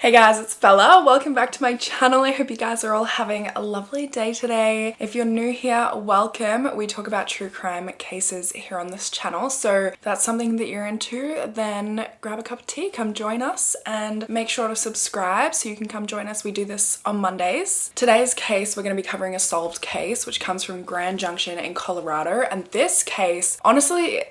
Hey guys, it's Bella. Welcome back to my channel. I hope you guys are all having a lovely day today. If you're new here, welcome. We talk about true crime cases here on this channel. So if that's something that you're into, then grab a cup of tea, come join us, and make sure to subscribe so you can come join us. We do this on Mondays. Today's case, we're going to be covering a solved case, which comes from Grand Junction in Colorado. And this case, honestly,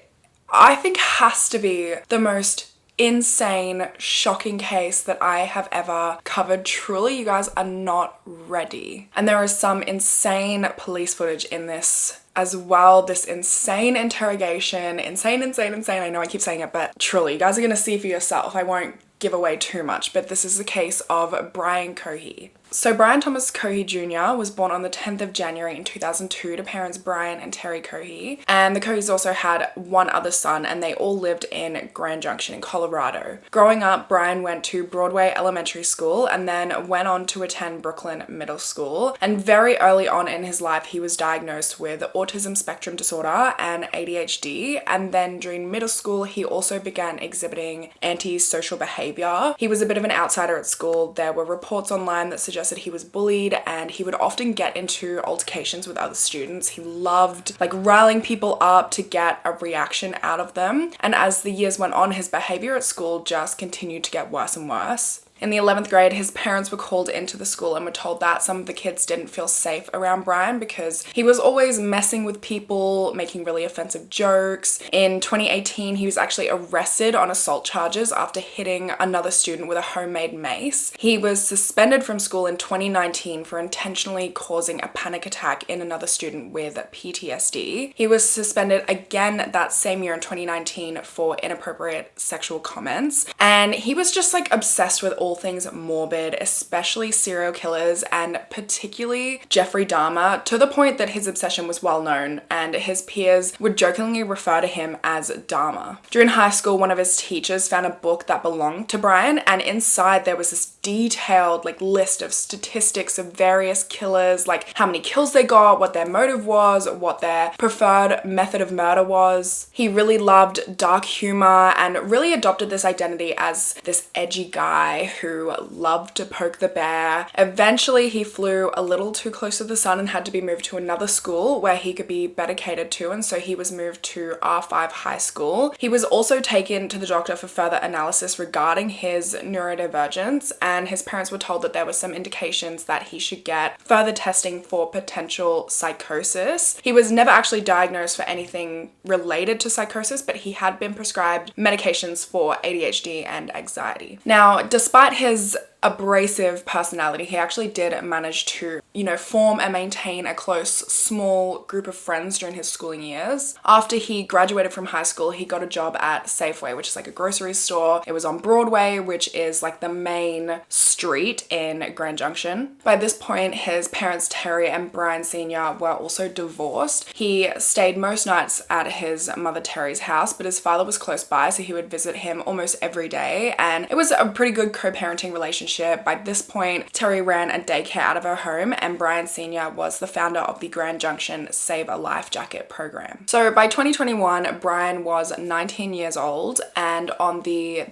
I think has to be the most insane, shocking case that I have ever covered. Truly, you guys are not ready. And there is some insane police footage in this as well. This insane interrogation. Insane. I know I keep saying it, but truly, you guys are going to see for yourself. I won't give away too much, but this is the case of Brian Cohee. So Brian Thomas Cohee Jr. was born on the 10th of January in 2002 to parents Brian and Terry Cohee. And the Cohees also had one other son, and they all lived in Grand Junction in Colorado. Growing up, Brian went to Broadway Elementary School and then went on to attend Brooklyn Middle School. And very early on in his life, he was diagnosed with autism spectrum disorder and ADHD. And then during middle school, he also began exhibiting antisocial behavior. He was a bit of an outsider at school. There were reports online that suggested he was bullied, and he would often get into altercations with other students. He loved riling people up to get a reaction out of them. And as the years went on, his behavior at school just continued to get worse and worse. In the 11th grade, his parents were called into the school and were told that some of the kids didn't feel safe around Brian because he was always messing with people, making really offensive jokes. In 2018, he was actually arrested on assault charges after hitting another student with a homemade mace. He was suspended from school in 2019 for intentionally causing a panic attack in another student with PTSD. He was suspended again that same year in 2019 for inappropriate sexual comments. And he was just obsessed with all things morbid, especially serial killers, and particularly Jeffrey Dahmer, to the point that his obsession was well known and his peers would jokingly refer to him as Dahmer. During high school, one of his teachers found a book that belonged to Brian, and inside there was this detailed list of statistics of various killers, how many kills they got, what their motive was, what their preferred method of murder was. He really loved dark humor and really adopted this identity as this edgy guy who loved to poke the bear. Eventually, he flew a little too close to the sun and had to be moved to another school where he could be better catered to, and so he was moved to R5 High School. He was also taken to the doctor for further analysis regarding his neurodivergence, and his parents were told that there were some indications that he should get further testing for potential psychosis. He was never actually diagnosed for anything related to psychosis, but he had been prescribed medications for ADHD and anxiety. Now, despite his abrasive personality, he actually did manage to, form and maintain a close, small group of friends during his schooling years. After he graduated from high school, he got a job at Safeway, which is a grocery store. It was on Broadway, which is the main street in Grand Junction. By this point, his parents, Terry and Brian Sr., were also divorced. He stayed most nights at his mother, Terry's house, but his father was close by, so he would visit him almost every day, and it was a pretty good co-parenting relationship. By this point, Terry ran a daycare out of her home, and Brian Sr. was the founder of the Grand Junction Save a Life Jacket program. So by 2021, Brian was 19 years old, and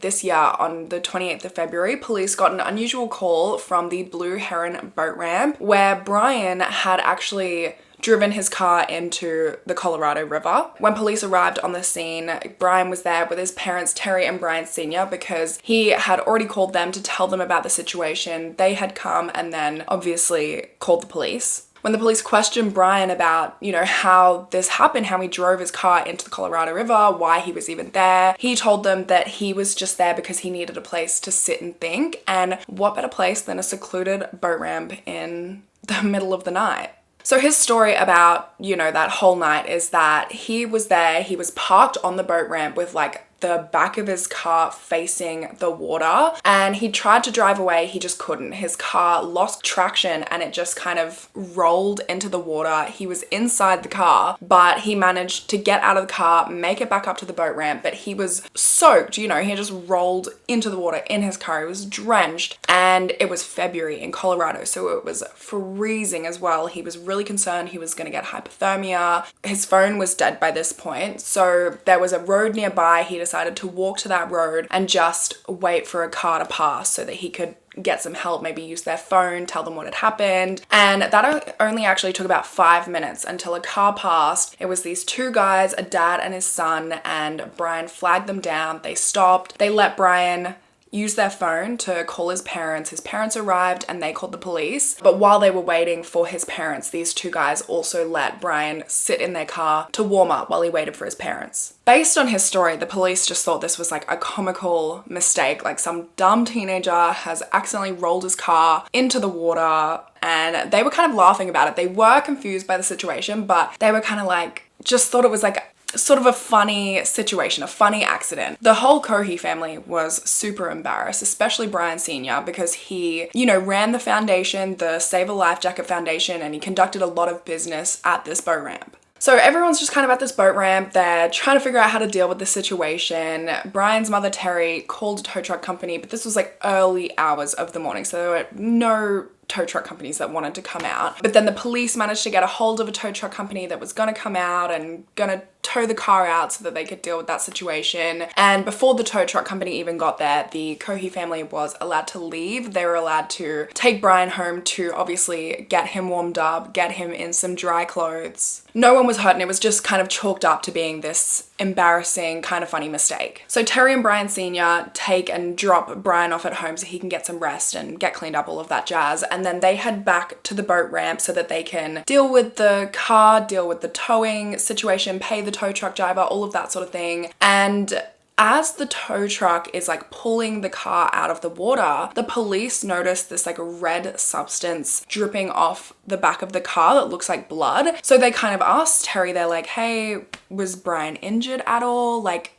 this year, on the 28th of February, police got an unusual call from the Blue Heron boat ramp where Brian had actually driven his car into the Colorado River. When police arrived on the scene, Brian was there with his parents, Terry and Brian Sr., because he had already called them to tell them about the situation. They had come and then obviously called the police. When the police questioned Brian about, how this happened, how he drove his car into the Colorado River, why he was even there, he told them that he was just there because he needed a place to sit and think. And what better place than a secluded boat ramp in the middle of the night? So his story about, that whole night is that he was there, he was parked on the boat ramp with the back of his car facing the water, and he tried to drive away, he just couldn't. His car lost traction and it just kind of rolled into the water. He was inside the car, but he managed to get out of the car, make it back up to the boat ramp, but he was soaked, he had just rolled into the water in his car. He was drenched, and it was February in Colorado, so it was freezing as well. He was really concerned he was going to get hypothermia. His phone was dead by this point, so there was a road nearby. He decided to walk to that road and just wait for a car to pass so that he could get some help, maybe use their phone, tell them what had happened. And that only actually took about 5 minutes until a car passed. It was these two guys, a dad and his son, and Brian flagged them down. They stopped. They let Brian use their phone to call his parents. His parents arrived and they called the police. But while they were waiting for his parents, these two guys also let Brian sit in their car to warm up while he waited for his parents. Based on his story, the police just thought this was like a comical mistake, like some dumb teenager has accidentally rolled his car into the water, and they were kind of laughing about it. They were confused by the situation, but they were kind of like, just thought it was like sort of a funny situation, a funny accident. The whole Cohee family was super embarrassed, especially Brian Sr., because he, ran the foundation, the Save a Life Jacket Foundation, and he conducted a lot of business at this boat ramp. So everyone's just kind of at this boat ramp. They're trying to figure out how to deal with the situation. Brian's mother, Terry, called a tow truck company, but this was like early hours of the morning, so there were no tow truck companies that wanted to come out. But then the police managed to get a hold of a tow truck company that was gonna come out and gonna tow the car out so that they could deal with that situation. And before the tow truck company even got there, the Cohee family was allowed to leave. They were allowed to take Brian home to obviously get him warmed up, get him in some dry clothes. No one was hurt, and it was just kind of chalked up to being this embarrassing, kind of funny mistake. So Terry and Brian Sr. take and drop Brian off at home so he can get some rest and get cleaned up, all of that jazz. And then they head back to the boat ramp so that they can deal with the car, deal with the towing situation, pay the tow truck driver, all of that sort of thing. And as the tow truck is like pulling the car out of the water, the police notice this like red substance dripping off the back of the car that looks like blood. So they kind of asked Terry, they're like, hey, was Brian injured at all? Like,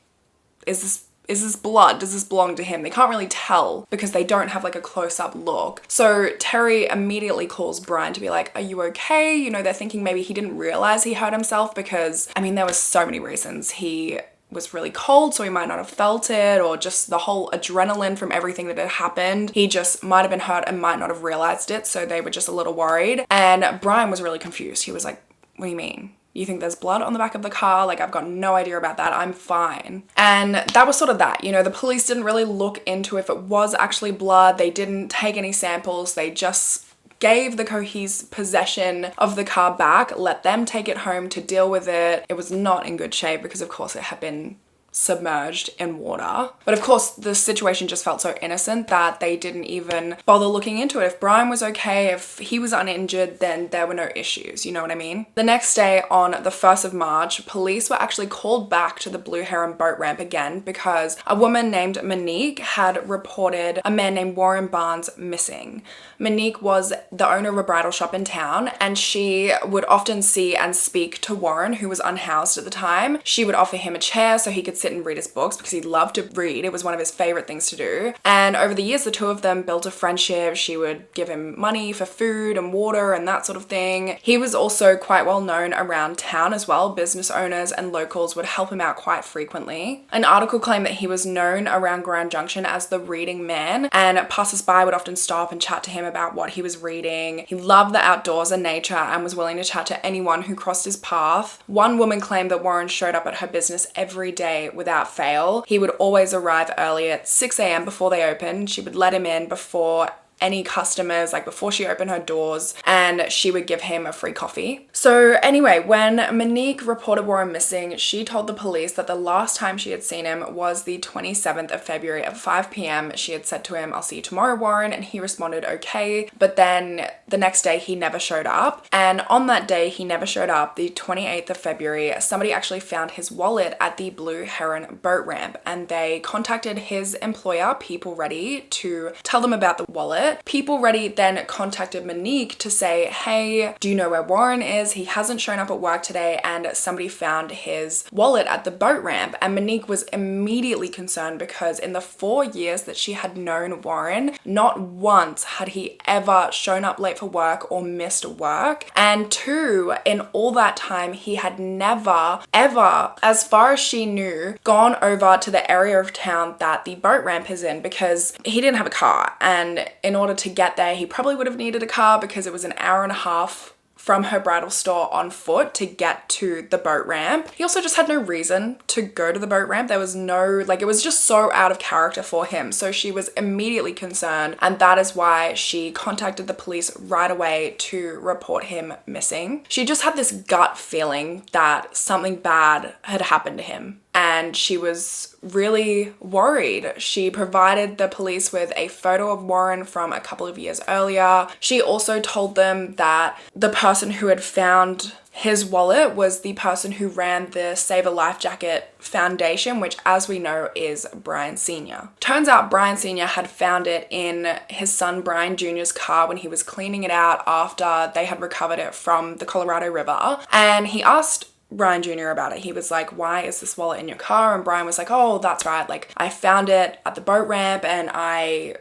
is this blood? Does this belong to him? They can't really tell because they don't have like a close-up look. So Terry immediately calls Brian to be like, are you okay? They're thinking maybe he didn't realize he hurt himself because, there were so many reasons. He was really cold, so he might not have felt it, or just the whole adrenaline from everything that had happened. He just might have been hurt and might not have realized it, so they were just a little worried. And Brian was really confused. He was like, what do you mean? You think there's blood on the back of the car? Like, I've got no idea about that. I'm fine. And that was sort of that. The police didn't really look into if it was actually blood. They didn't take any samples. They just gave the Cohee's possession of the car back, let them take it home to deal with it. It was not in good shape because, of course, it had been submerged in water. But of course, the situation just felt so innocent that they didn't even bother looking into it. If Brian was okay, if he was uninjured, then there were no issues, you know what I mean? The next day, on the 1st of March, police were actually called back to the Blue Heron boat ramp again because a woman named Monique had reported a man named Warren Barnes missing. Monique was the owner of a bridal shop in town, and she would often see and speak to Warren, who was unhoused at the time. She would offer him a chair so he could sit and read his books because he loved to read. It was one of his favorite things to do. And over the years, the two of them built a friendship. She would give him money for food and water and that sort of thing. He was also quite well known around town as well. Business owners and locals would help him out quite frequently. An article claimed that he was known around Grand Junction as the reading man, and passers-by would often stop and chat to him about what he was reading. He loved the outdoors and nature and was willing to chat to anyone who crossed his path. One woman claimed that Warren showed up at her business every day without fail. He would always arrive early at 6 a.m. before they opened. She would let him in before any customers, like before she opened her doors, and she would give him a free coffee. So anyway, when Monique reported Warren missing, she told the police that the last time she had seen him was the 27th of February at 5 p.m. She had said to him, I'll see you tomorrow, Warren, and he responded, okay. But then the next day he never showed up. And on that day he never showed up, the 28th of February, somebody actually found his wallet at the Blue Heron boat ramp, and they contacted his employer, People Ready, to tell them about the wallet. People Ready then contacted Monique to say, hey, do you know where Warren is? He hasn't shown up at work today, and somebody found his wallet at the boat ramp. And Monique was immediately concerned because in the 4 years that she had known Warren, not once had he ever shown up late for work or missed work. And 2, in all that time, he had never, ever, as far as she knew, gone over to the area of town that the boat ramp is in because he didn't have a car. And in order to get there, he probably would have needed a car because it was an hour and a half from her bridal store on foot to get to the boat ramp. He also just had no reason to go to the boat ramp. There was no, like, it was just so out of character for him. So she was immediately concerned, and that is why she contacted the police right away to report him missing. She just had this gut feeling that something bad had happened to him, and she was really worried. She provided the police with a photo of Warren from a couple of years earlier. She also told them that the person who had found his wallet was the person who ran the Save a Life Jacket Foundation, which, as we know, is Brian Sr. Turns out Brian Sr. had found it in his son Brian Jr.'s car when he was cleaning it out after they had recovered it from the Colorado River. And he asked Brian Jr. about it. He was like, why is this wallet in your car? And Brian was like, oh, that's right. Like, I found it at the boat ramp and I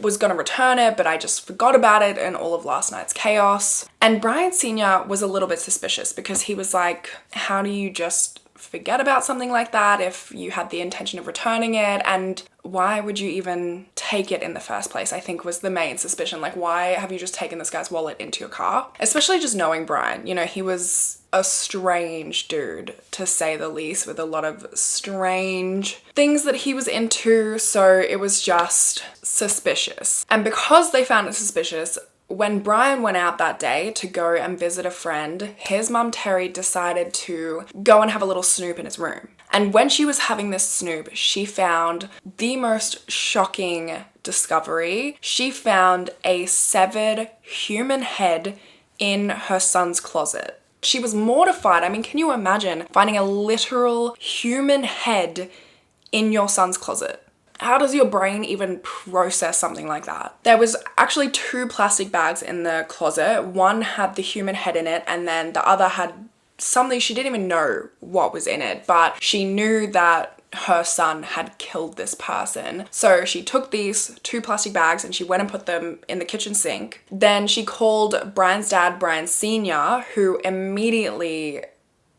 was going to return it, but I just forgot about it in all of last night's chaos. And Brian Sr. was a little bit suspicious because he was like, how do you just forget about something like that if you had the intention of returning it? And why would you even take it in the first place, I think, was the main suspicion. Like, why have you just taken this guy's wallet into your car? Especially just knowing Brian. You know, he was a strange dude, to say the least, with a lot of strange things that he was into, so it was just suspicious. And because they found it suspicious, when Brian went out that day to go and visit a friend, his mum Terry decided to go and have a little snoop in his room. And when she was having this snoop, she found the most shocking discovery. She found a severed human head in her son's closet. She was mortified. I mean, can you imagine finding a literal human head in your son's closet? How does your brain even process something like that? There was actually 2 plastic bags in the closet. One had the human head in it, and then the other had something she didn't even know what was in it, but she knew that her son had killed this person. So she took these 2 plastic bags and she went and put them in the kitchen sink. Then she called Brian's dad, Brian Sr., who immediately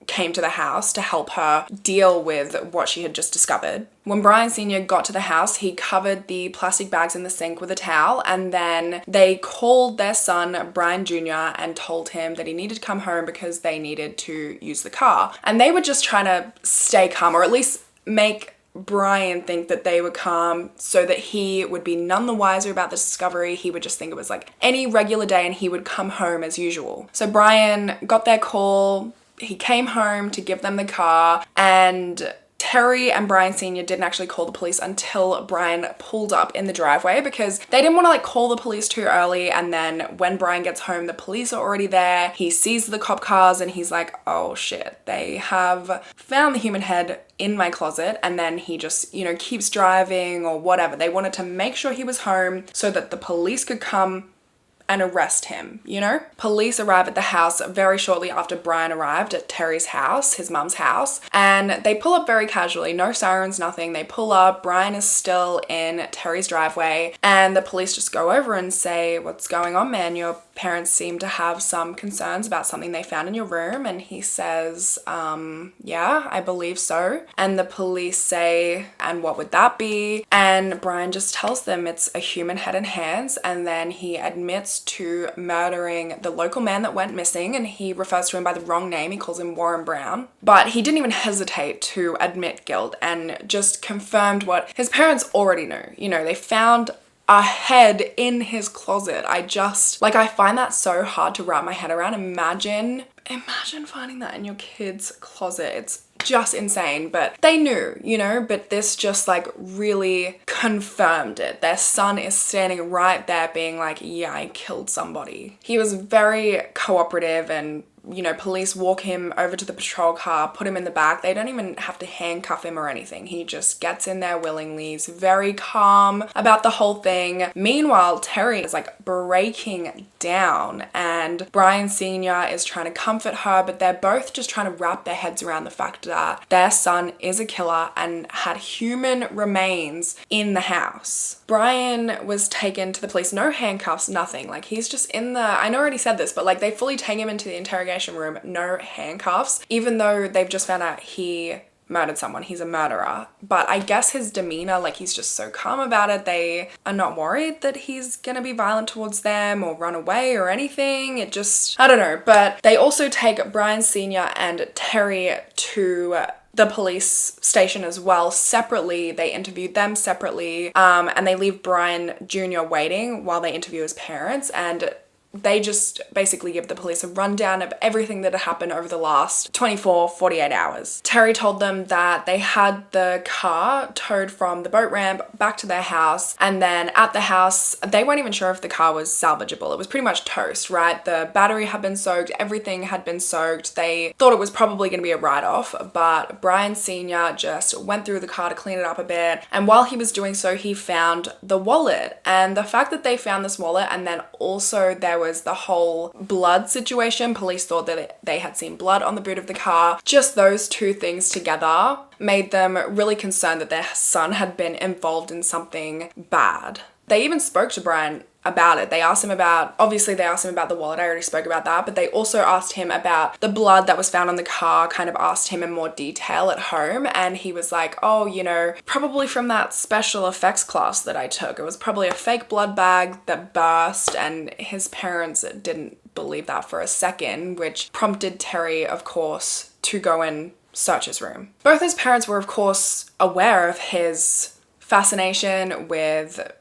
came to the house to help her deal with what she had just discovered. When Brian Sr. got to the house, he covered the plastic bags in the sink with a towel, and then they called their son, Brian Jr., and told him that he needed to come home because they needed to use the car. And they were just trying to stay calm, or at least make Brian think that they were calm so that he would be none the wiser about the discovery. He would just think it was like any regular day and he would come home as usual. So Brian got their call. He came home to give them the car, and Terry and Brian Sr. didn't actually call the police until Brian pulled up in the driveway because they didn't want to like call the police too early, and then when Brian gets home, the police are already there. He sees the cop cars and he's like, oh shit, they have found the human head in my closet. And then he just, you know, keeps driving or whatever. They wanted to make sure he was home so that the police could come and arrest him, you know? Police arrive at the house very shortly after Brian arrived at Terry's house, his mum's house, and they pull up very casually, no sirens, nothing. They pull up, Brian is still in Terry's driveway, and the police just go over and say, what's going on, man? Your parents seem to have some concerns about something they found in your room. And he says, yeah, I believe so. And the police say, and what would that be? And Brian just tells them it's a human head and hands, and then he admits to murdering the local man that went missing, and he refers to him by the wrong name. He calls him Warren Brown. But he didn't even hesitate to admit guilt and just confirmed what his parents already knew. You know, they found a head in his closet. I find that so hard to wrap my head around. Imagine finding that in your kid's closet. It's just insane, but they knew, you know, but this just like really confirmed it. Their son is standing right there being like, yeah, I killed somebody. He was very cooperative, and you know, police walk him over to the patrol car, put him in the back. They don't even have to handcuff him or anything. He just gets in there willingly. He's very calm about the whole thing. Meanwhile, Terry is like breaking down, and Brian Sr. is trying to comfort her, but they're both just trying to wrap their heads around the fact that their son is a killer and had human remains in the house. Brian was taken to the police, no handcuffs, nothing. Like, he's just in the, I know I already said this, but like they fully take him into the interrogation room, no handcuffs, even though they've just found out he murdered someone. He's a murderer. But I guess his demeanor, like he's just so calm about it. They are not worried that he's gonna be violent towards them or run away or anything. It just, I don't know. But they also take Brian Sr. and Terry to the police station as well, separately. They interviewed them separately, and they leave Brian Jr. waiting while they interview his parents, and they just basically give the police a rundown of everything that had happened over the last 48 hours. Terry told them that they had the car towed from the boat ramp back to their house, and then at the house, they weren't even sure if the car was salvageable. It was pretty much toast, right? The battery had been soaked, everything had been soaked. They thought it was probably going to be a write-off, but Brian Sr. just went through the car to clean it up a bit, and while he was doing so, he found the wallet. And the fact that they found this wallet, and then also there was the whole blood situation. Police thought that they had seen blood on the boot of the car. Just those two things together made them really concerned that their son had been involved in something bad. They even spoke to Brian about it. They asked him about the wallet. I already spoke about that, but they also asked him about the blood that was found on the car, kind of asked him in more detail at home. And he was like, oh, you know, probably from that special effects class that I took. It was probably a fake blood bag that burst, and his parents didn't believe that for a second, which prompted Terry, of course, to go and search his room. Both his parents were, of course, aware of his fascination with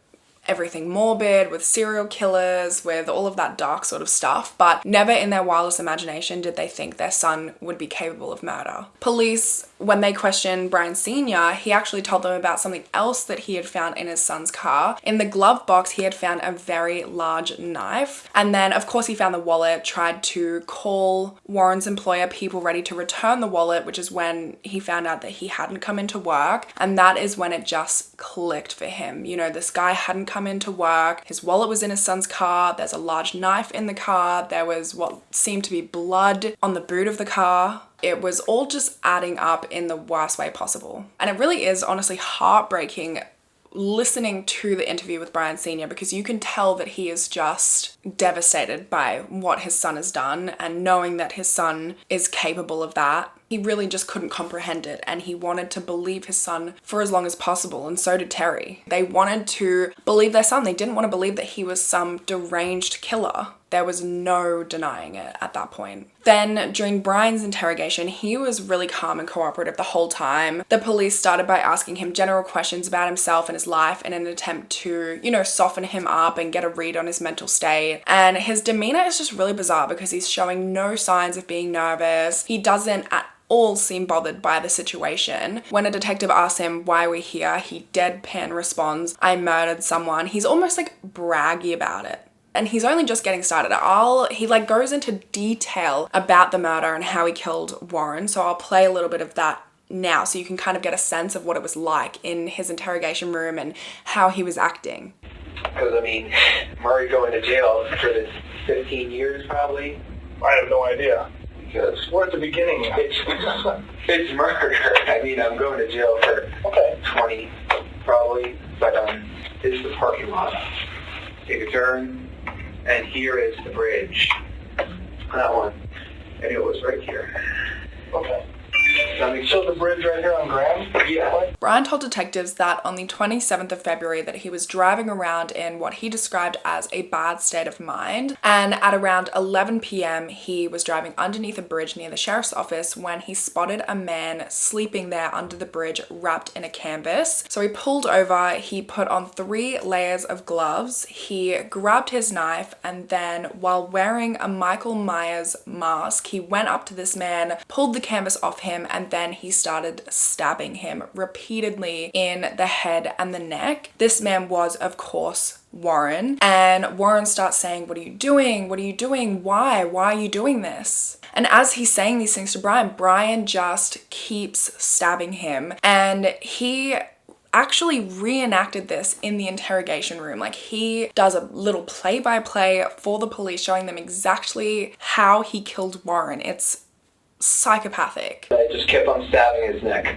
everything morbid, with serial killers, with all of that dark sort of stuff, but never in their wildest imagination did they think their son would be capable of murder. Police, when they questioned Brian Sr., he actually told them about something else that he had found in his son's car. In the glove box, he had found a very large knife. And then, of course, he found the wallet, tried to call Warren's employer, People Ready, to return the wallet, which is when he found out that he hadn't come into work. And that is when it just clicked for him. You know, this guy hadn't come into work. His wallet was in his son's car. There's a large knife in the car. There was what seemed to be blood on the boot of the car. It was all just adding up in the worst way possible. And it really is honestly heartbreaking listening to the interview with Brian Sr. because you can tell that he is just devastated by what his son has done, and knowing that his son is capable of that. He really just couldn't comprehend it, and he wanted to believe his son for as long as possible, and so did Terry. They wanted to believe their son. They didn't want to believe that he was some deranged killer. There was no denying it at that point. Then, during Brian's interrogation, he was really calm and cooperative the whole time. The police started by asking him general questions about himself and his life in an attempt to, you know, soften him up and get a read on his mental state. And his demeanor is just really bizarre because he's showing no signs of being nervous. He doesn't at all seem bothered by the situation. When a detective asks him why we're here, he deadpan responds, "I murdered someone." He's almost like braggy about it. And he's only just getting started. He goes into detail about the murder and how he killed Warren. So I'll play a little bit of that now so you can kind of get a sense of what it was like in his interrogation room and how he was acting. Because, I mean, Murray going to jail for this 15 years probably? I have no idea. Because we're at the beginning. It's murder. I mean, I'm going to jail for 20 probably, but this is the parking lot. Take a turn, and here is the bridge. That one. And it was right here. Okay. So the bridge right here on Grand? Yeah. Brian told detectives that on the 27th of February that he was driving around in what he described as a bad state of mind, and at around 11 p.m. he was driving underneath a bridge near the sheriff's office when he spotted a man sleeping there under the bridge wrapped in a canvas. So he pulled over, he put on 3 layers of gloves, he grabbed his knife, and then while wearing a Michael Myers mask, he went up to this man, pulled the canvas off him, and then he started stabbing him repeatedly in the head and the neck. This man was, of course, Warren. And Warren starts saying, "What are you doing? What are you doing? Why? Why are you doing this?" And as he's saying these things to Brian, Brian just keeps stabbing him. And he actually reenacted this in the interrogation room. Like, he does a little play-by-play for the police, showing them exactly how he killed Warren. It's psychopathic. I just kept on stabbing his neck.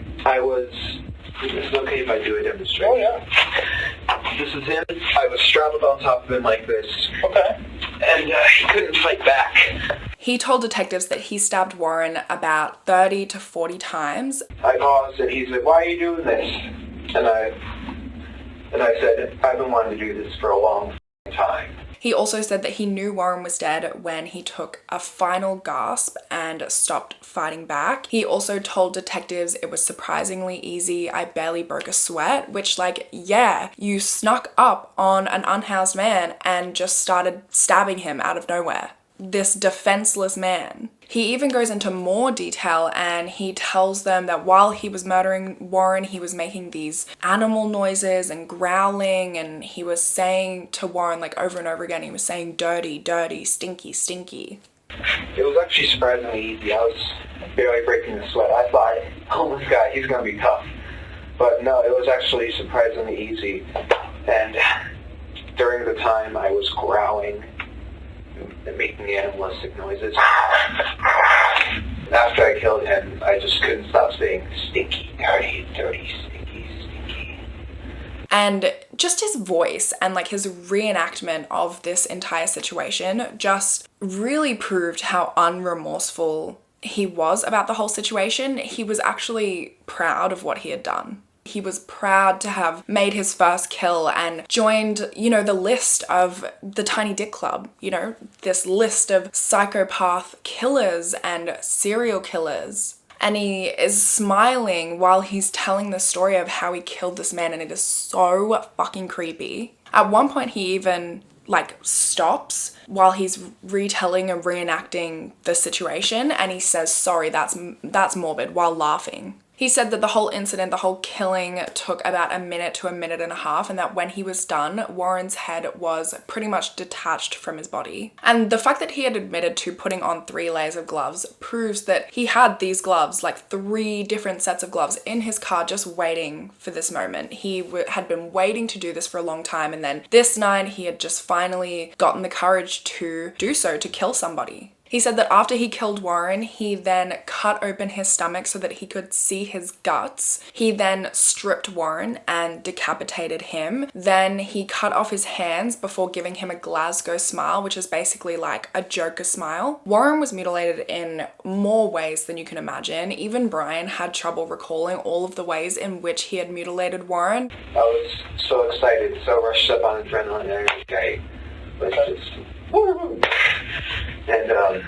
Is it okay if I do a demonstration? Oh, yeah. This is him. I was straddled on top of him like this. Okay. And he couldn't fight back. He told detectives that he stabbed Warren about 30 to 40 times. I paused and he said, "Why are you doing this?" And I said, "I've been wanting to do this for a long time." He also said that he knew Warren was dead when he took a final gasp and stopped fighting back. He also told detectives it was surprisingly easy. "I barely broke a sweat," which, like, yeah, you snuck up on an unhoused man and just started stabbing him out of nowhere. This defenseless man. He even goes into more detail and he tells them that while he was murdering Warren, he was making these animal noises and growling, and he was saying to Warren, like, over and over again, he was saying dirty, dirty, stinky, stinky. It was actually surprisingly easy. I was barely breaking a sweat. I thought, oh, this guy, he's going to be tough. But no, it was actually surprisingly easy. And during the time I was growling and making animalistic noises, after I killed him, I just couldn't stop saying stinky, dirty, dirty, stinky, stinky. And just his voice and like his reenactment of this entire situation just really proved how unremorseful he was about the whole situation. He was actually proud of what he had done. He was proud to have made his first kill and joined, you know, the list of the Tiny Dick Club, you know, this list of psychopath killers and serial killers. And he is smiling while he's telling the story of how he killed this man, and it is so fucking creepy. At one point he even like stops while he's retelling and reenacting the situation, and he says, "Sorry, that's morbid," while laughing. He said that the whole incident, the whole killing, took about a minute to a minute and a half, and that when he was done, Warren's head was pretty much detached from his body. And the fact that he had admitted to putting on 3 layers of gloves proves that he had these gloves, like 3 different sets of gloves, in his car just waiting for this moment. He had been waiting to do this for a long time, and then this night he had just finally gotten the courage to do so, to kill somebody. He said that after he killed Warren, he then cut open his stomach so that he could see his guts. He then stripped Warren and decapitated him. Then he cut off his hands before giving him a Glasgow smile, which is basically like a Joker smile. Warren was mutilated in more ways than you can imagine. Even Brian had trouble recalling all of the ways in which he had mutilated Warren. I was so excited, so rushed up on adrenaline, and I was just woo. And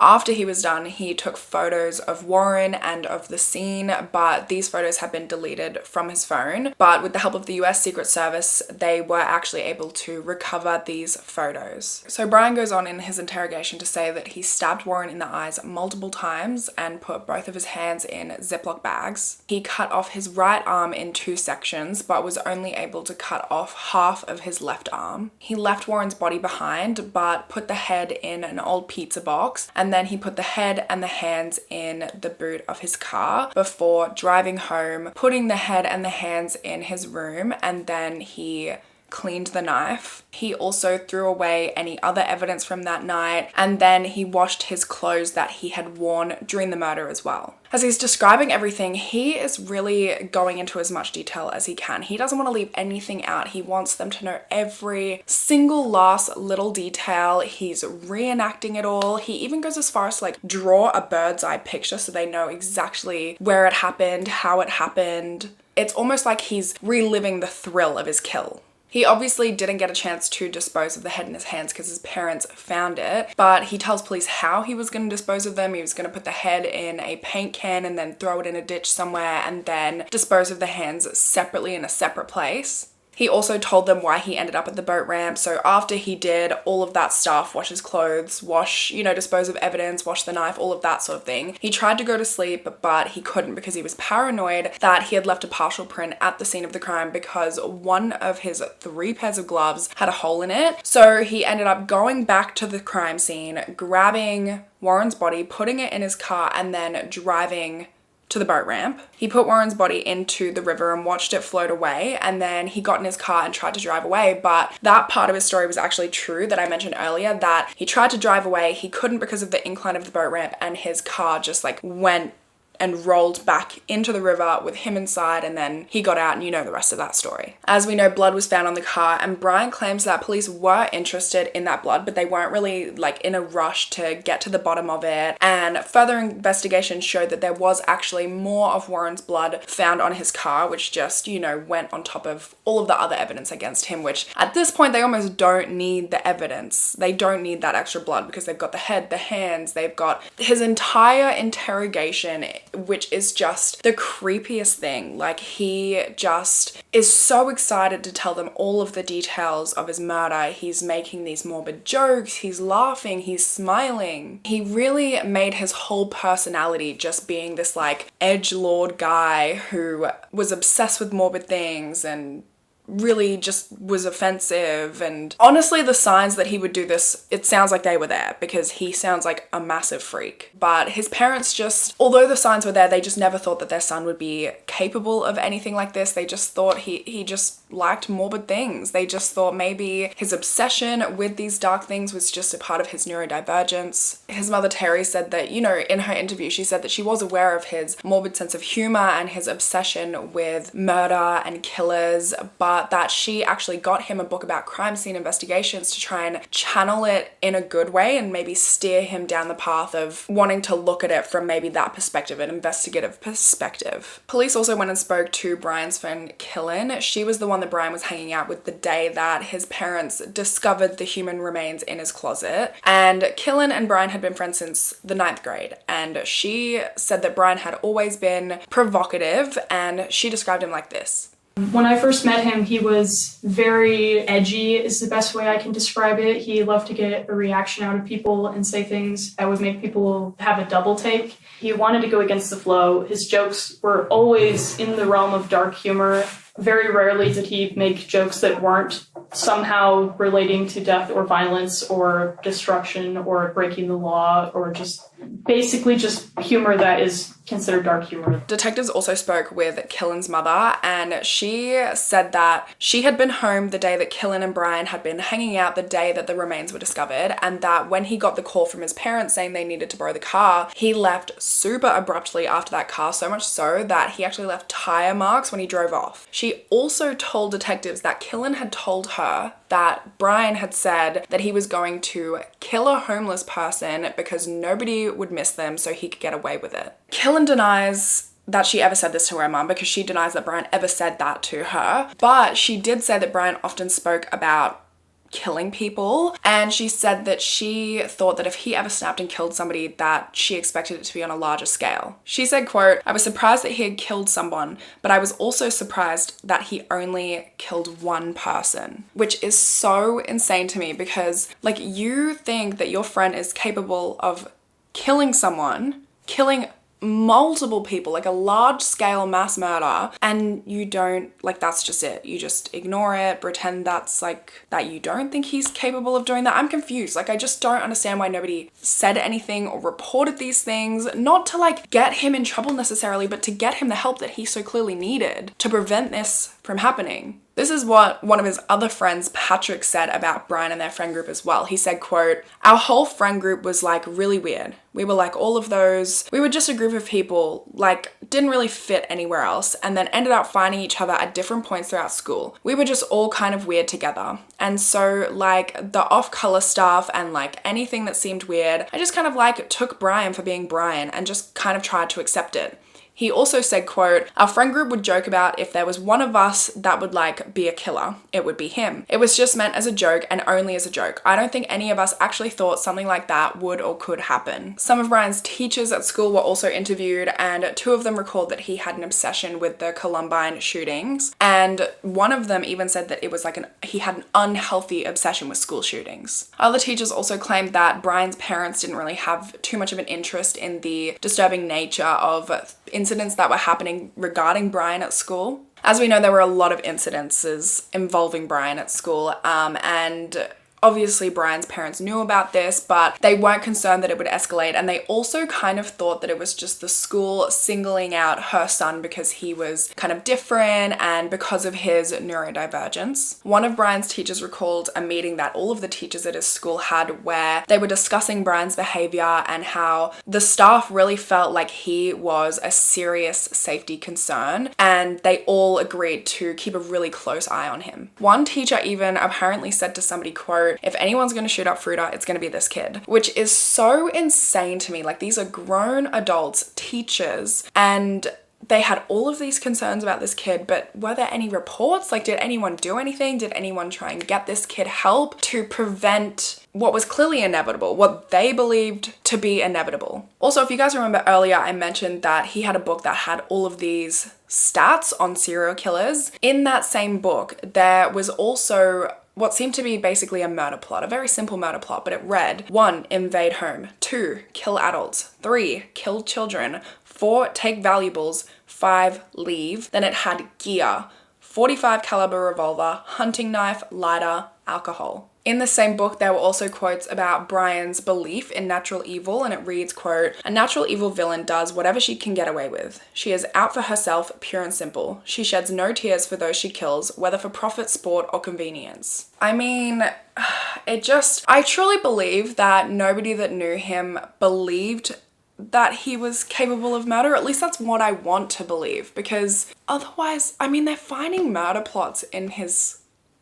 after he was done, he took photos of Warren and of the scene, but these photos had been deleted from his phone. But with the help of the US Secret Service, they were actually able to recover these photos. So Brian goes on in his interrogation to say that he stabbed Warren in the eyes multiple times and put both of his hands in Ziploc bags. He cut off his right arm in 2 sections, but was only able to cut off half of his left arm. He left Warren's body behind, but put the head in an old pizza box, and then he put the head and the hands in the boot of his car before driving home, putting the head and the hands in his room, and then he cleaned the knife. He also threw away any other evidence from that night, and then he washed his clothes that he had worn during the murder as well. As he's describing everything, he is really going into as much detail as he can. He doesn't want to leave anything out. He wants them to know every single last little detail. He's reenacting it all. He even goes as far as to like draw a bird's eye picture so they know exactly where it happened, how it happened. It's almost like he's reliving the thrill of his kill. He obviously didn't get a chance to dispose of the head in his hands because his parents found it, but he tells police how he was going to dispose of them. He was going to put the head in a paint can and then throw it in a ditch somewhere, and then dispose of the hands separately in a separate place. He also told them why he ended up at the boat ramp. So after he did all of that stuff, wash his clothes, dispose of evidence, wash the knife, all of that sort of thing, he tried to go to sleep, but he couldn't because he was paranoid that he had left a partial print at the scene of the crime because one of his 3 pairs of gloves had a hole in it. So he ended up going back to the crime scene, grabbing Warren's body, putting it in his car, and then driving to the boat ramp. He put Warren's body into the river and watched it float away, and then he got in his car and tried to drive away. But that part of his story was actually true that I mentioned earlier, that he tried to drive away, he couldn't because of the incline of the boat ramp, and his car just like went and rolled back into the river with him inside, and then he got out, and you know the rest of that story. As we know, blood was found on the car, and Brian claims that police were interested in that blood, but they weren't really like in a rush to get to the bottom of it. And further investigation showed that there was actually more of Warren's blood found on his car, which just, you know, went on top of all of the other evidence against him, which at this point they almost don't need the evidence. They don't need that extra blood because they've got the head, the hands, they've got his entire interrogation, which is just the creepiest thing. Like, he just is so excited to tell them all of the details of his murder. He's making these morbid jokes, he's laughing, he's smiling. He really made his whole personality just being this like edgelord guy who was obsessed with morbid things and really just was offensive. And honestly, the signs that he would do this, it sounds like they were there, because he sounds like a massive freak. But his parents just, although the signs were there, they just never thought that their son would be capable of anything like this. They just thought he just liked morbid things. They just thought maybe his obsession with these dark things was just a part of his neurodivergence. His mother Terry said that, you know, in her interview, she said that she was aware of his morbid sense of humor and his obsession with murder and killers, but that she actually got him a book about crime scene investigations to try and channel it in a good way and maybe steer him down the path of wanting to look at it from maybe that perspective, an investigative perspective. Police also went and spoke to Brian's friend Killen. She was the one that Brian was hanging out with the day that his parents discovered the human remains in his closet. And Killen and Brian had been friends since the 9th grade. And she said that Brian had always been provocative, and she described him like this. When I first met him, he was very edgy, is the best way I can describe it. He loved to get a reaction out of people and say things that would make people have a double take. He wanted to go against the flow. His jokes were always in the realm of dark humor. Very rarely did he make jokes that weren't somehow relating to death or violence or destruction or breaking the law, or just basically just humor that is considered dark humor. Detectives also spoke with Killen's mother, and she said that she had been home the day that Killen and Brian had been hanging out the day that the remains were discovered, and that when he got the call from his parents saying they needed to borrow the car, he left super abruptly after that car, so much so that he actually left tire marks when he drove off. She also told detectives that Killen had told her that Brian had said that he was going to kill a homeless person because nobody would miss them, so he could get away with it. Killen denies that she ever said this to her mum, because she denies that Brian ever said that to her. But she did say that Brian often spoke about killing people, and she said that she thought that if he ever snapped and killed somebody, that she expected it to be on a larger scale. She said, quote, "I was surprised that he had killed someone, but I was also surprised that he only killed one person," which is so insane to me, because like, you think that your friend is capable of killing someone, killing multiple people, like a large scale mass murder, and you don't, like, that's just it. You just ignore it, pretend that's like, that you don't think he's capable of doing that. I'm confused. Like, I just don't understand why nobody said anything or reported these things, not to like get him in trouble necessarily, but to get him the help that he so clearly needed to prevent this from happening. This is what one of his other friends, Patrick, said about Brian and their friend group as well. He said, quote, "Our whole friend group was like really weird. We were like all of those. We were just a group of people, like didn't really fit anywhere else, and then ended up finding each other at different points throughout school. We were just all kind of weird together. And so like the off-color stuff and like anything that seemed weird, I just kind of like took Brian for being Brian and just kind of tried to accept it." He also said, quote, "Our friend group would joke about if there was one of us that would like be a killer, it would be him. It was just meant as a joke and only as a joke. I don't think any of us actually thought something like that would or could happen." Some of Brian's teachers at school were also interviewed, and 2 of them recalled that he had an obsession with the Columbine shootings. And one of them even said that it was like he had an unhealthy obsession with school shootings. Other teachers also claimed that Brian's parents didn't really have too much of an interest in the disturbing nature of incidents that were happening regarding Brian at school. As we know, there were a lot of incidences involving Brian at school, and Obviously, Brian's parents knew about this, but they weren't concerned that it would escalate. And they also kind of thought that it was just the school singling out her son because he was kind of different and because of his neurodivergence. One of Brian's teachers recalled a meeting that all of the teachers at his school had where they were discussing Brian's behavior and how the staff really felt like he was a serious safety concern, and they all agreed to keep a really close eye on him. One teacher even apparently said to somebody, quote, "If anyone's going to shoot up Fruta, it's going to be this kid," which is so insane to me. Like, these are grown adults, teachers, and they had all of these concerns about this kid, but were there any reports? Like, did anyone do anything? Did anyone try and get this kid help to prevent what was clearly inevitable, what they believed to be inevitable? Also, if you guys remember earlier, I mentioned that he had a book that had all of these stats on serial killers. In that same book, there was also what seemed to be basically a murder plot, a very simple murder plot, but it read: 1, invade home; 2, kill adults; 3, kill children; 4, take valuables; 5, leave. Then it had gear: 45 caliber revolver, hunting knife, lighter, alcohol. In the same book, there were also quotes about Brian's belief in natural evil, and it reads, quote, "A natural evil villain does whatever she can get away with. She is out for herself, pure and simple. She sheds no tears for those she kills, whether for profit, sport, or convenience." I mean, I truly believe that nobody that knew him believed that he was capable of murder. At least that's what I want to believe, because otherwise, I mean, they're finding murder plots in his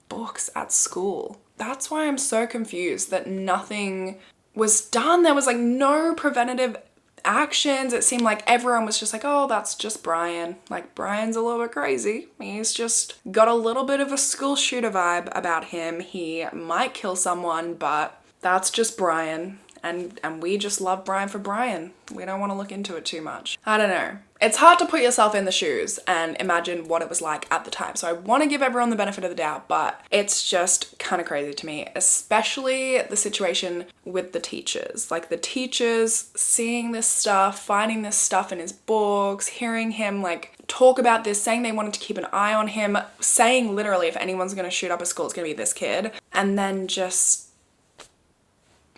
books at school. That's why I'm so confused that nothing was done. There was like no preventative actions. It seemed like everyone was just like, oh, that's just Brian. Like, Brian's a little bit crazy. He's just got a little bit of a school shooter vibe about him. He might kill someone, but that's just Brian. And we just love Brian for Brian. We don't want to look into it too much. I don't know. It's hard to put yourself in the shoes and imagine what it was like at the time. So I want to give everyone the benefit of the doubt, but it's just kind of crazy to me, especially the situation with the teachers. Like, the teachers seeing this stuff, finding this stuff in his books, hearing him like talk about this, saying they wanted to keep an eye on him, saying literally if anyone's going to shoot up a school, it's going to be this kid. And then just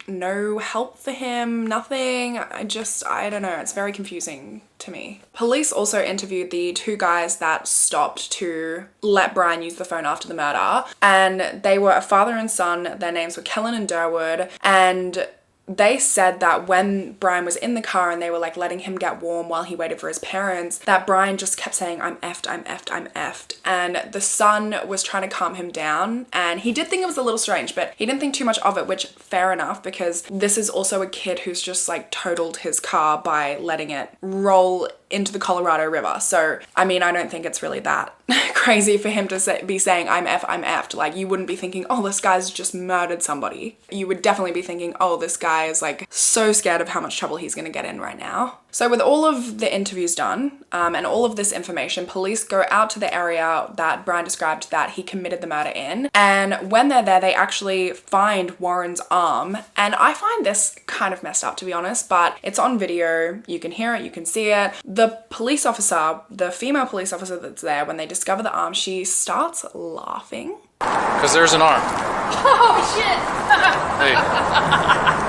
no help for him, nothing. I don't know, it's very confusing to me. Police also interviewed the 2 guys that stopped to let Brian use the phone after the murder, and they were a father and son. Their names were Kellen and Durwood, and they said that when Brian was in the car and they were like letting him get warm while he waited for his parents, that Brian just kept saying, "I'm effed, I'm effed, I'm effed." And the son was trying to calm him down, and he did think it was a little strange, but he didn't think too much of it, which fair enough, because this is also a kid who's just like totaled his car by letting it roll into the Colorado River. So, I mean, I don't think it's really that crazy for him to be saying, I'm effed. Like, you wouldn't be thinking, oh, this guy's just murdered somebody. You would definitely be thinking, oh, this guy is like so scared of how much trouble he's gonna get in right now. So with all of the interviews done and all of this information, police go out to the area that Brian described that he committed the murder in. And when they're there, they actually find Warren's arm. And I find this kind of messed up, to be honest, but it's on video. You can hear it, you can see it. The police officer, the female police officer that's there, when they discover the arm, she starts laughing. Because there's an arm. Oh, shit! Hey.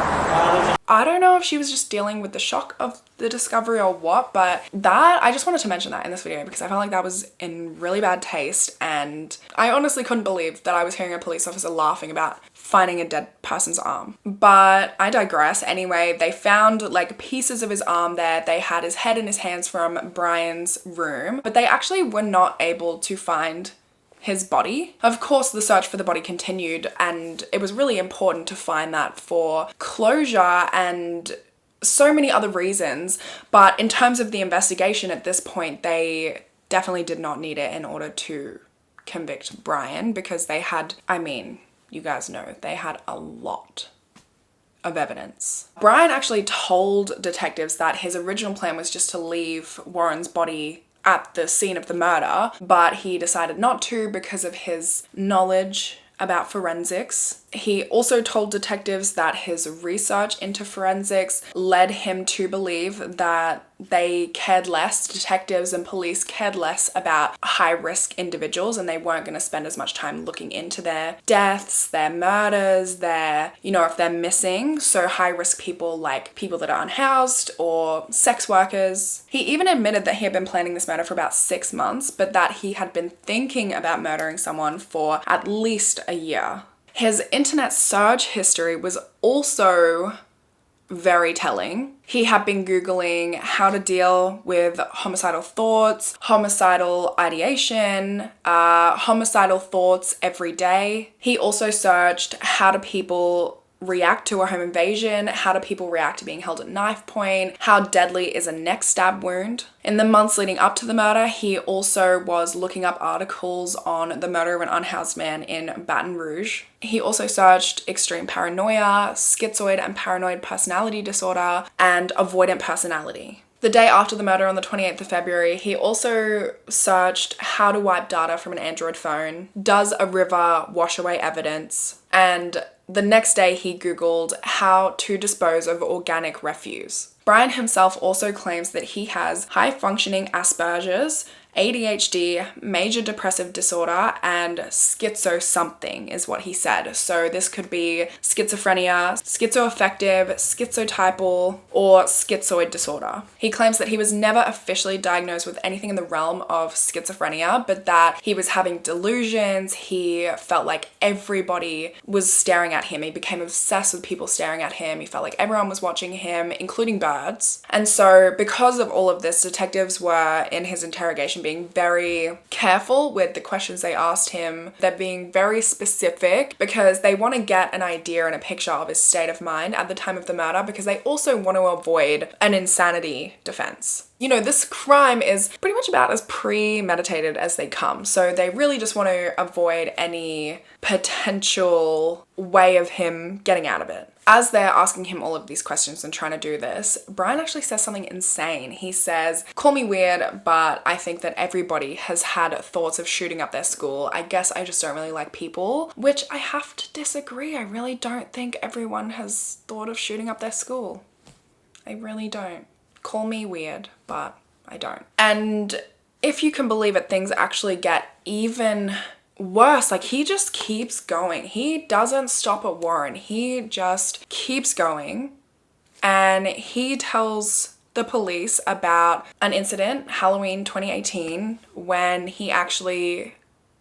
I don't know if she was just dealing with the shock of the discovery or what, but I just wanted to mention that in this video because I felt like that was in really bad taste, and I honestly couldn't believe that I was hearing a police officer laughing about finding a dead person's arm. But I digress. Anyway, they found like pieces of his arm there. They had his head and his hands from Brian's room, but they actually were not able to find his body. Of course, the search for the body continued, and it was really important to find that for closure and so many other reasons. But in terms of the investigation at this point, they definitely did not need it in order to convict Brian, because they had, I mean, you guys know, they had a lot of evidence. Brian actually told detectives that his original plan was just to leave Warren's body at the scene of the murder, but he decided not to because of his knowledge about forensics. He also told detectives that his research into forensics led him to believe that they cared less, detectives and police cared less about high-risk individuals, and they weren't going to spend as much time looking into their deaths, their murders, their, if they're missing. So high-risk people like people that are unhoused or sex workers. He even admitted that he had been planning this murder for about 6 months, but that he had been thinking about murdering someone for at least a year. His internet search history was also very telling. He had been Googling how to deal with homicidal thoughts, homicidal ideation, homicidal thoughts every day. He also searched how do people react to a home invasion, how do people react to being held at knife point, how deadly is a neck stab wound. In the months leading up to the murder, he also was looking up articles on the murder of an unhoused man in Baton Rouge. He also searched extreme paranoia, schizoid and paranoid personality disorder, and avoidant personality. The day after the murder on the 28th of February, he also searched how to wipe data from an Android phone, does a river wash away evidence, and the next day he Googled how to dispose of organic refuse. Brian himself also claims that he has high-functioning Asperger's, ADHD, major depressive disorder, and schizo something is what he said. So this could be schizophrenia, schizoaffective, schizotypal, or schizoid disorder. He claims that he was never officially diagnosed with anything in the realm of schizophrenia, but that he was having delusions. He felt like everybody was staring at him. He became obsessed with people staring at him. He felt like everyone was watching him, including birds. And so because of all of this, detectives were in his interrogation being very careful with the questions they asked him. They're being very specific because they want to get an idea and a picture of his state of mind at the time of the murder, because they also want to avoid an insanity defense. This crime is pretty much about as premeditated as they come. So they really just want to avoid any potential way of him getting out of it. As they're asking him all of these questions and trying to do this, Brian actually says something insane. He says, "Call me weird, but I think that everybody has had thoughts of shooting up their school. I guess I just don't really like people," which I have to disagree. I really don't think everyone has thought of shooting up their school. I really don't. Call me weird, but I don't. And if you can believe it, things actually get even worse. Like, he just keeps going. He doesn't stop at Warren. He just keeps going. And he tells the police about an incident, Halloween 2018, when he actually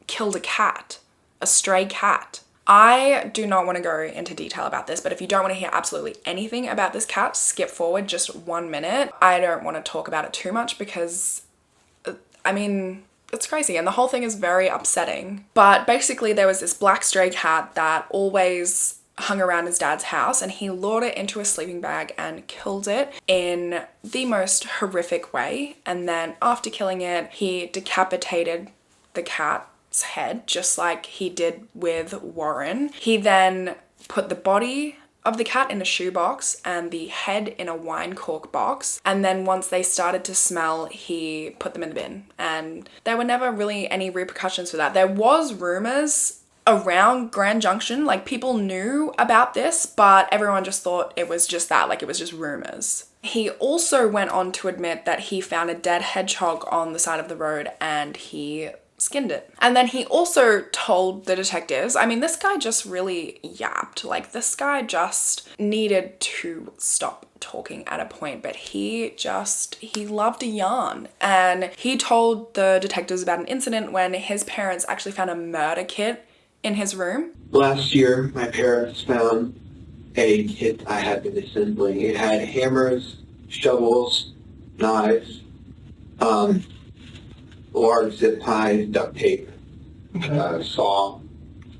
killed a cat, a stray cat. I do not want to go into detail about this, but if you don't want to hear absolutely anything about this cat, skip forward just 1 minute. I don't want to talk about it too much because, it's crazy and the whole thing is very upsetting. But basically there was this black stray cat that always hung around his dad's house, and he lured it into a sleeping bag and killed it in the most horrific way. And then after killing it, he decapitated the cat's head, just like he did with Warren. He then put the body of the cat in a shoebox and the head in a wine cork box. And then once they started to smell, he put them in the bin. And there were never really any repercussions for that. There was rumors around Grand Junction, like people knew about this, but everyone just thought it was just that, like it was just rumors. He also went on to admit that he found a dead hedgehog on the side of the road and he skinned it. And then he also told the detectives, this guy just really yapped. Like, this guy just needed to stop talking at a point, but he loved a yarn. And he told the detectives about an incident when his parents actually found a murder kit in his room. Last year, my parents found a kit I had been assembling. It had hammers, shovels, knives, large zip ties, duct tape, saw.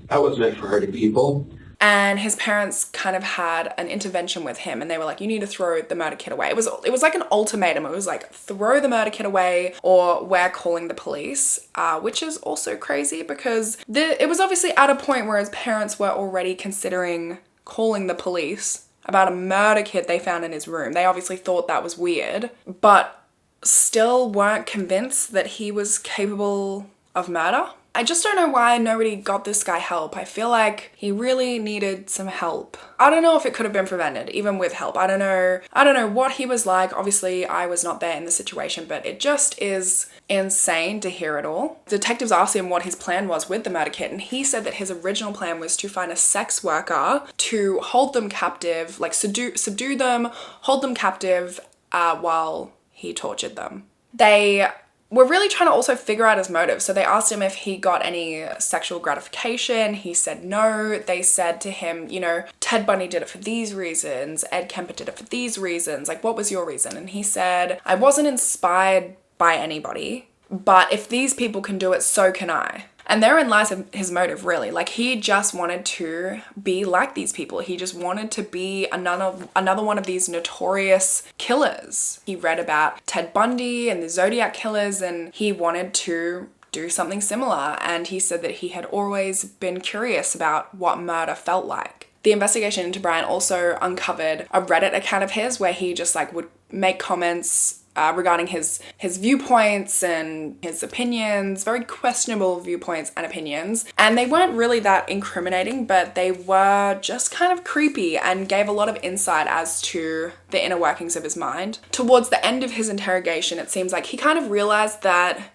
That was meant for hurting people. And his parents kind of had an intervention with him, and they were like, you need to throw the murder kit away. It was like an ultimatum. It was like, throw the murder kit away or we're calling the police, which is also crazy because it was obviously at a point where his parents were already considering calling the police about a murder kit they found in his room. They obviously thought that was weird, but still weren't convinced that he was capable of murder. I just don't know why nobody got this guy help. I feel like he really needed some help. I don't know if it could have been prevented, even with help. I don't know what he was like. Obviously, I was not there in the situation, but it just is insane to hear it all. Detectives asked him what his plan was with the murder kit, and he said that his original plan was to find a sex worker to hold them captive, like subdue them, hold them captive while he tortured them. They were really trying to also figure out his motive. So they asked him if he got any sexual gratification. He said no. They said to him, you know, Ted Bundy did it for these reasons. Ed Kemper did it for these reasons. Like, what was your reason? And he said, I wasn't inspired by anybody, but if these people can do it, so can I. And therein lies his motive, really. Like, he just wanted to be like these people. He just wanted to be another one of these notorious killers. He read about Ted Bundy and the Zodiac killers, and he wanted to do something similar. And he said that he had always been curious about what murder felt like. The investigation into Brian also uncovered a Reddit account of his where he just like would make comments regarding his viewpoints and his opinions, very questionable viewpoints and opinions. And they weren't really that incriminating, but they were just kind of creepy and gave a lot of insight as to the inner workings of his mind. Towards the end of his interrogation, it seems like he kind of realized that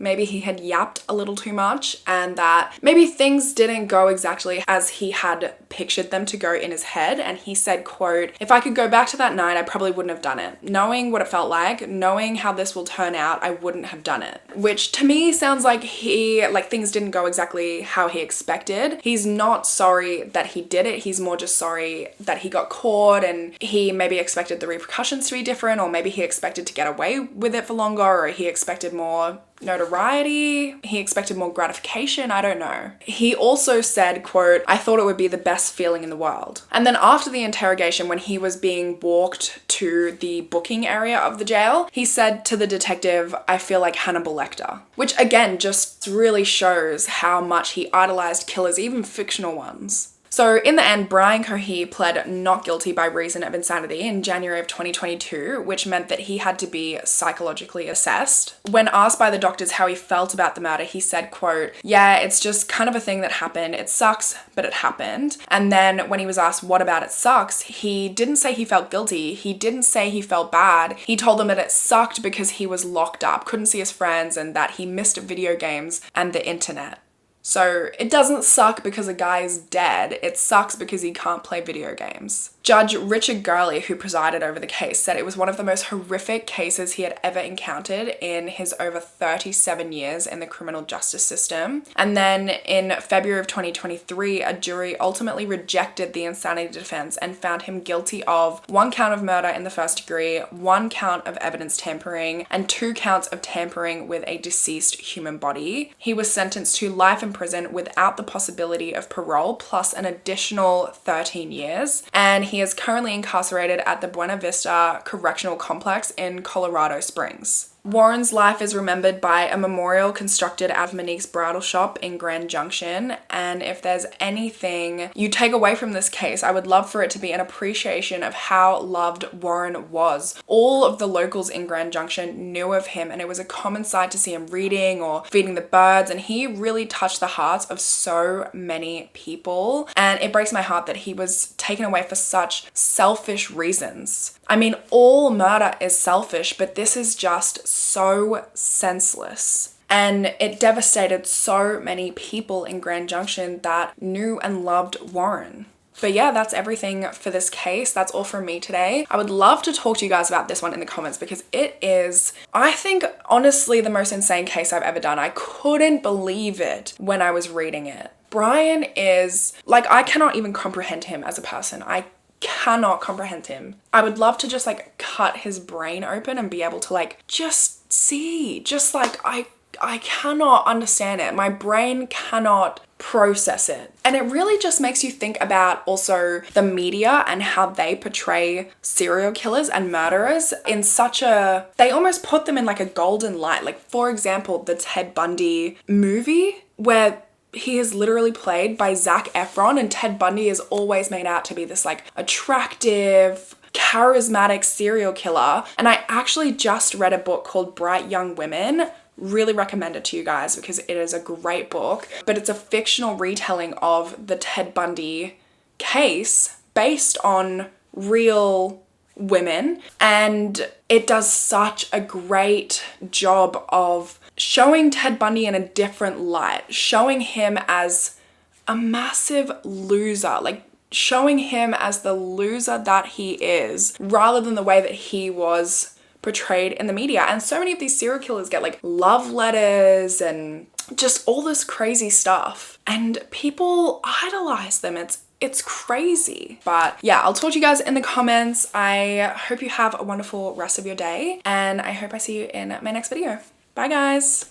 maybe he had yapped a little too much and that maybe things didn't go exactly as he had pictured them to go in his head. And he said, quote, if I could go back to that night, I probably wouldn't have done it. Knowing what it felt like, knowing how this will turn out, I wouldn't have done it. Which to me sounds like things didn't go exactly how he expected. He's not sorry that he did it. He's more just sorry that he got caught, and he maybe expected the repercussions to be different, or maybe he expected to get away with it for longer, or he expected more notoriety, he expected more gratification, I don't know. He also said, quote, I thought it would be the best feeling in the world. And then after the interrogation, when he was being walked to the booking area of the jail, he said to the detective, I feel like Hannibal Lecter. Which again, just really shows how much he idolized killers, even fictional ones. So in the end, Brian Cohee pled not guilty by reason of insanity in January of 2022, which meant that he had to be psychologically assessed. When asked by the doctors how he felt about the murder, he said, quote, yeah, it's just kind of a thing that happened. It sucks, but it happened. And then when he was asked what about it sucks, he didn't say he felt guilty. He didn't say he felt bad. He told them that it sucked because he was locked up, couldn't see his friends, and that he missed video games and the internet. So it doesn't suck because a guy is dead, it sucks because he can't play video games. Judge Richard Gurley, who presided over the case, said it was one of the most horrific cases he had ever encountered in his over 37 years in the criminal justice system. And then in February of 2023, a jury ultimately rejected the insanity defense and found him guilty of 1 count of murder in the first degree, 1 count of evidence tampering, and 2 counts of tampering with a deceased human body. He was sentenced to life in prison without the possibility of parole, plus an additional 13 years. And he is currently incarcerated at the Buena Vista Correctional Complex in Colorado Springs. Warren's life is remembered by a memorial constructed at Monique's bridal shop in Grand Junction. And if there's anything you take away from this case, I would love for it to be an appreciation of how loved Warren was. All of the locals in Grand Junction knew of him, and it was a common sight to see him reading or feeding the birds, and he really touched the hearts of so many people. And it breaks my heart that he was taken away for such selfish reasons. I mean, all murder is selfish, but this is just so senseless. And it devastated so many people in Grand Junction that knew and loved Warren. But yeah, that's everything for this case. That's all from me today. I would love to talk to you guys about this one in the comments because it is, I think, honestly, the most insane case I've ever done. I couldn't believe it when I was reading it. Brian is, like, I cannot even comprehend him as a person. I cannot comprehend him. I would love to just like cut his brain open and be able to like just see, just like I cannot understand it. My brain cannot process it. And it really just makes you think about also the media and how they portray serial killers and murderers in such a, they almost put them in like a golden light. Like, for example, the Ted Bundy movie where he is literally played by Zac Efron, and Ted Bundy is always made out to be this like attractive, charismatic serial killer. And I actually just read a book called Bright Young Women really recommend it to you guys because it is a great book, but it's a fictional retelling of the Ted Bundy case based on real women, and it does such a great job of showing Ted Bundy in a different light, showing him as a massive loser, like showing him as the loser that he is, rather than the way that he was portrayed in the media. And so many of these serial killers get like love letters and just all this crazy stuff, and people idolize them. It's crazy. But yeah, I'll talk to you guys in the comments. I hope you have a wonderful rest of your day, and I hope I see you in my next video. Bye guys.